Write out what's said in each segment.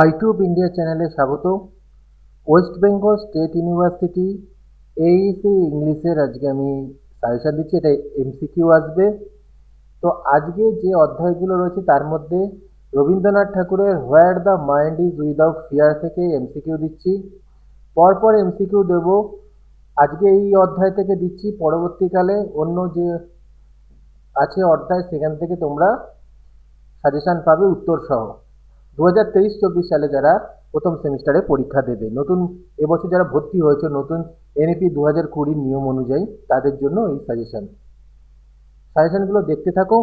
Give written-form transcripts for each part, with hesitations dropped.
আইটিউব India চ্যানেলে স্বাগত। West Bengal state university Aisi ইংলিশের আজকে আমি সাজেশন দিচ্ছি। এটা এমসিকিউ আসবে। তো আজকে যে অধ্যায়গুলো রয়েছে তার মধ্যে রবীন্দ্রনাথ ঠাকুরের where the mind is without fear থেকে এমসিকিউ দিচ্ছি। পরপর এমসিকিউ দেব। আজকে এই অধ্যায় থেকে দিচ্ছি, পরবর্তীকালে অন্য যে আছে অধ্যায় সেখান থেকে তোমরা সাজেশন পাবে উত্তর সহ। 2023-24 সালে যারা প্রথম সেমিস্টারে পরীক্ষা দেবে, নতুন এবছর যারা ভর্তি হয়েছে নতুন এনইপি 2020 নিয়ম অনুযায়ী, তাদের জন্য এই সাজেশনগুলো দেখতে থাকো।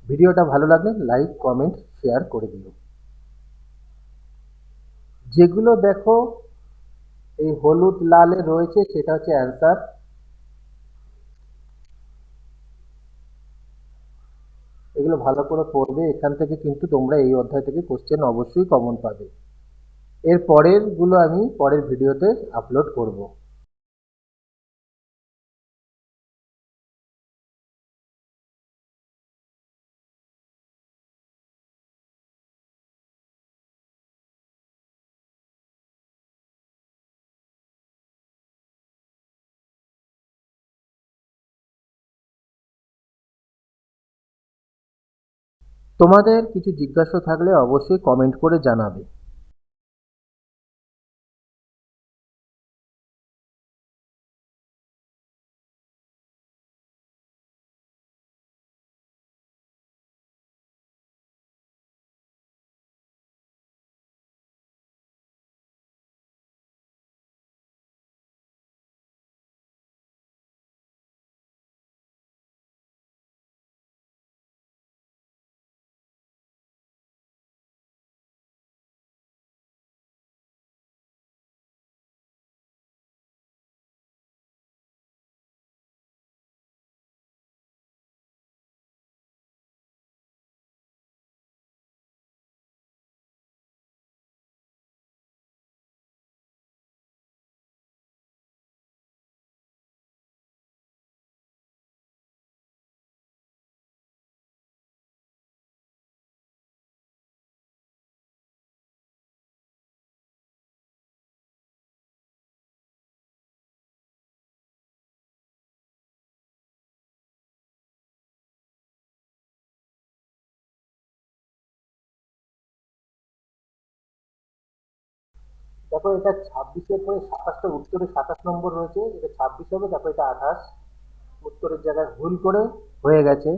ভিডিওটা ভালো লাগলে লাইক কমেন্ট শেয়ার করে দিও। যেগুলো দেখো এই হলুদ লালে রয়েছে সেটা হচ্ছে অ্যান্সার। এগুলো ভালো করে পড়বে, এখান থেকে কিন্তু তোমরা এই অধ্যায় থেকে কোশ্চেন অবশ্যই কমন পাবে। এর পরের গুলো আমি পরের ভিডিওতে আপলোড করব। তোমাদের কিছু জিজ্ঞাসা থাকলে অবশ্যই কমেন্ট করে জানাবে। দেখো, এটা 26-এর পরে 27টা, উত্তরে 27 নম্বর রয়েছে, এটা 26 হবে, তারপর এটা 28। উত্তরের জায়গায় ভুল করে হয়ে গেছে।